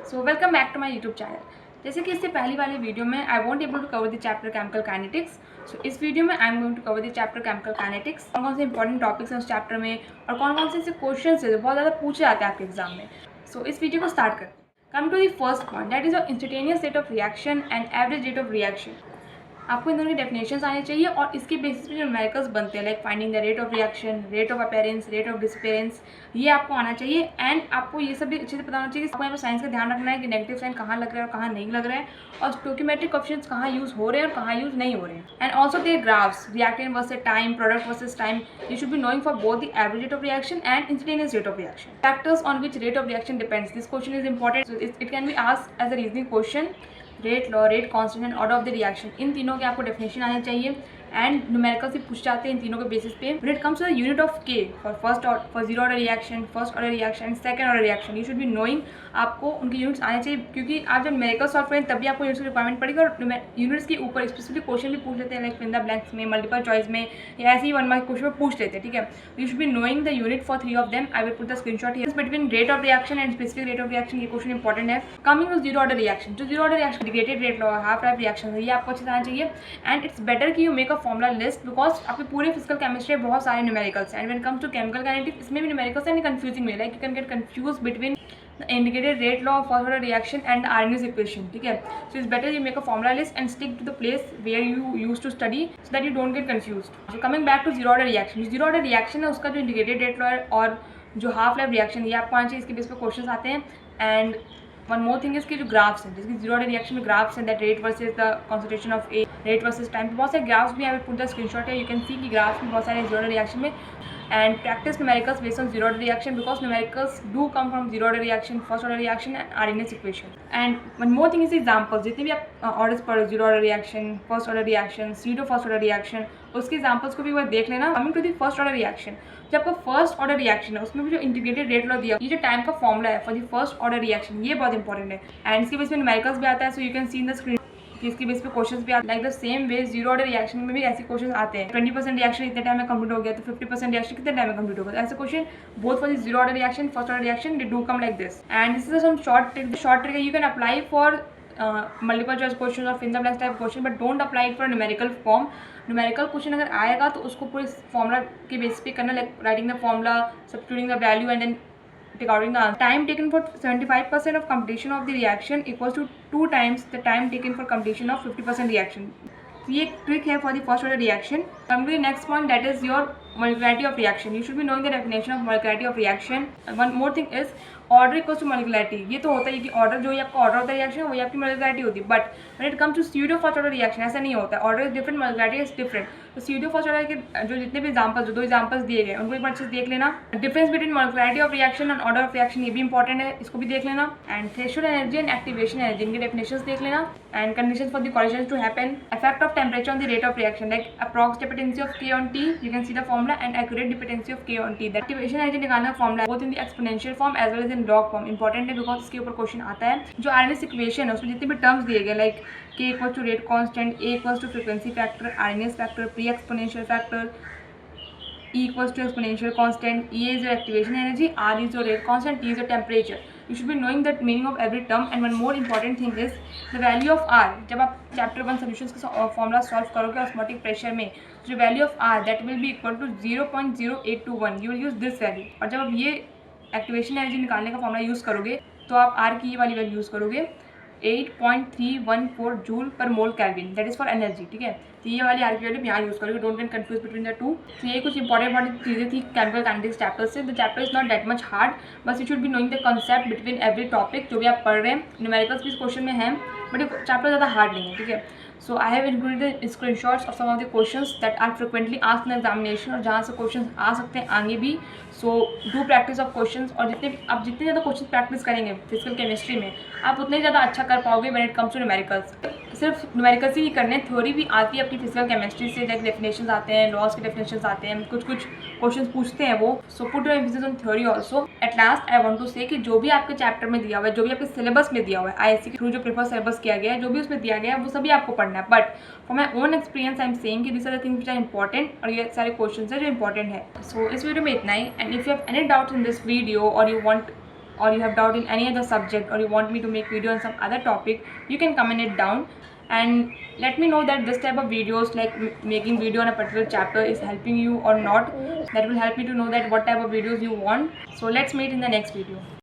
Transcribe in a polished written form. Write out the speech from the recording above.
So welcome back to my YouTube channel. जैसे कि इससे पहली वाली वीडियो में I want able to cover the chapter chemical kinetics. So इस वीडियो में I am going to cover the chapter chemical kinetics. कौन कौन से इंपॉर्टेंट टॉपिक्स हैं उस चैप्टर में और कौन कौन से ऐसे क्वेश्चन है जो बहुत ज़्यादा पूछे जाते हैं आपके एग्जाम में। सो इस वीडियो को स्टार्ट करते हैं। Come to the first point, that is instantaneous rate of reaction and average rate of reaction. आपको इन दोनों की डेफिनेशंस आने चाहिए और इसके बेसिस पे जो न्यूमेरिकल्स बनते हैं like finding the rate of reaction, rate of appearance, rate of disappearance, ये आपको आना चाहिए। एंड आपको ये सब भी अच्छे से पता होना चाहिए कि आपको यहाँ पर साइंस का ध्यान रखना है कि नेगेटिव साइन कहाँ लग रहा है और कहाँ नहीं लग रहा है, और स्टोइकोमेट्रिक कोएफिशिएंट्स कहाँ यूज़ हो रहे हैं और कहाँ यूज़ नहीं हो रहे हैं। And also their graphs, reactant versus time, product versus time, you should be knowing for both the average rate of reaction and instantaneous rate of reaction. Factors on which rate of reaction depends. This question is important. So it can be asked as a reasoning question. Rate law, rate constant and order of the reaction, इन तीनों के आपको definition आने चाहिए। And numerical से पूछ जाते हैं इन तीनों के बेसिस पे। When it comes to the unit of के for zero order reaction, first order reaction, second order reaction, you should be knowing, आपको उनके यूनिट्स आने चाहिए। क्योंकि आप जब न्यूमेरिकल सॉल्व करें तभी आपको यूनिट्स की रिक्वायरमेंट पड़ेगी और यूनिट्स के ऊपर स्पेसिफिक क्वेश्चन भी पूछ लेते हैं लाइक इन द ब्लैंक्स में, मल्टीपल चॉइस में, या ऐसे ही 1 मार्क क्वेश्चन में पूछ लेते हैं। ठीक है, you should be knowing the unit for 3 of them. I will put the screenshot here. Between rate of reaction and specific rate of reaction, ये क्वेश्चन इंपॉर्टेंट है। Coming to zero order reaction, जो zero order reaction integrated rate law, half life reaction है, ये आपको अच्छे से आना चाहिए। एंड इट्स बेटर कि you make a formula list because आपके पूरे फिजिकल केमिस्ट्री बहुत सारे न्यूमेरिकल्स हैं। And when comes to chemical kinetics, इसमें भी न्यूमेरिकल्स हैं, कंफ्यूजिंग में like you can get confuse between the indicated rate law of first order reaction and Arrhenius equation. ठीक है, so it's better you make a formula list and stick to the place where you used to study so that you don't get confused. So coming back to zero order reaction, zero order reaction है उसका जो indicated rate law है और जो half life reaction, ये आपको आना चाहिए, इसके बेस पे क्वेश्चन आते हैं। एंड वन मोर थिंग इसके जो ग्राफ्स हैं, जिसकी जीरो ऑर्डर रिएक्शन में ग्राफ्स हैं, that rate versus the concentration of A, rate versus time, बहुत सारे ग्राफ्स भी यहाँ पे पुट द स्क्रीनशॉट है, यू कैन सी कि ग्राफ्स में बहुत सारे जीरो ऑर्डर रिएक्शन में। and practice numericals based on zero order reaction because numericals do come from zero order reaction, first order reaction and Arrhenius equation. And one more thing is examples, जितने भी आप orders पढ़ zero order reaction, first order reaction, pseudo first order reaction, उसके examples को भी वो देख लेना। Coming to the first order reaction, जब आपका फर्स्ट ऑर्डर रिएक्शन है उसमें भी जो इंटीग्रेटेड रेट लॉ दिया, ये जो टाइम का फॉर्मूला है for the first order reaction, ये बहुत इंपॉर्टेंट है। एंड इसके बेस पे न्यूमेरिकल्स भी आता है, so you can see in the screen कि इसके बेस पे क्वेश्चंस भी आते हैं। Like the same way zero order reaction में भी ऐसे क्वेश्चन आते हैं। 20% रिएक्शन इतने टाइम में कंप्लीट हो गया तो 50% रिएक्शन कितने टाइम में कंप्लीट होगा, ऐसे question both for the zero order reaction, first order reaction, they do come like this. And this is some short trick you can apply for multiple choice question और fill in the blanks type question, but don't apply it for numerical form. Numerical question अगर आएगा तो उसको पूरे formula के base पे करना, like writing the formula, substituting the value and then take out the answer. Time taken for 75% of completion of the reaction equals to 2 times the time taken for completion of 50% reaction. ये एक trick है for the first order reaction. Come to the next point, that is your molecularity of reaction. You should be knowing the definition of molecularity of reaction. One more thing is order equals to molecularity. ये तो होता है कि order जो ही आपका order होता है reaction वही आपकी molecularity होती है, but when it comes to pseudo first order reaction ऐसा नहीं होता है। Order is different, molecularity is different. तो pseudo first order के जो जितने भी एग्जाम्पल्स, जो 2 एग्जाम्पल्स दिए गए उनको एक बार अच्छे से देख लेना। Difference between molecularity of reaction and order of reaction, ये भी इंपॉर्टेंट है, इसको भी देख लेना। And threshold energy and activation energy, इनके डेफिनेशंस देख लेना। And conditions for the collision to happen, effect of temperature on the rate of reaction, like approx dependency of K on T, you can see the formula, and accurate dependency of K on T. The activation energy निकालने का formula both in the exponential form as well as in log form important है because इसके ऊपर question आता है। जो RNS equation है उसमें जितने भी टर्म्स दिए गए like K equal to rate constant, A equal to frequency factor, Arrhenius factor, pre exponential factor, E equals to exponential constant, E is your activation energy, R is your rate constant, T is your temperature. You should be knowing the meaning of every term. And one more important thing is the value of R. जब आप chapter 1 solutions का formula solve करोगे osmotic pressure में, जो value of R that will be equal to 0.0821, you will use this value. और जब आप ये एक्टिवेशन एनर्जी निकालने का फॉर्मूला यूज़ करोगे तो आप R की ये वाली वैल्यू यूज़ करोगे 8.314 जूल पर मोल kelvin, that is for energy. ठीक है, तो ये वाली आर की वैल्यू यहाँ यूज़ करोगे, don't get confuse between the two. तो ये कुछ इंपॉर्टेंट चीज़ें थी केमिकल काइनेटिक्स चैप्टर से। The chapter is not that much hard, बस you should be knowing the concept between every topic जो भी आप पढ़ रहे हैं। न्यूमेरिकल्स भी इस क्वेश्चन में हैं बट ये चैप्टर ज़्यादा हार्ड नहीं है। ठीक है, so I have included the screenshots of some of the questions that are frequently asked in examination, और जहाँ से क्वेश्चंस आ सकते हैं आगे भी। So do practice of questions, और जितने ज़्यादा क्वेश्चन प्रैक्टिस करेंगे फिजिकल केमिस्ट्री में आप उतने ज़्यादा अच्छा कर पाओगे when it comes to numericals. सिर्फ न्यूमेरिकल्स ही करने, थ्योरी भी आती है अपनी फिजिकल केमिस्ट्री से, लाइक डेफिनेशंस आते हैं, लॉज के डेफिनेशंस आते हैं, कुछ क्वेश्चंस पूछते हैं वो। So put your emphasis on theory also. At last I want to say कि जो भी आपके चैप्टर में दिया हुआ है, जो भी आपके सिलेबस में दिया हुआ है, आईएससी के थ्रू जो प्रेफर सिलेबस किया गया है, जो भी उसमें दिया गया है वो सभी आपको पढ़ना है। But for my own experience I am saying कि this are the things which are important, और ये सारे क्वेश्चंस हैं जो इंपॉर्टेंट है। सो इस वीडियो में इतना ही। And if you have any doubts in this video और you want or you have doubt in any other subject, or you want me to make video on some other topic, you can comment it down and let me know that this type of videos, like making video on a particular chapter, is helping you or not. That will help me to know that what type of videos you want. So let's meet in the next video.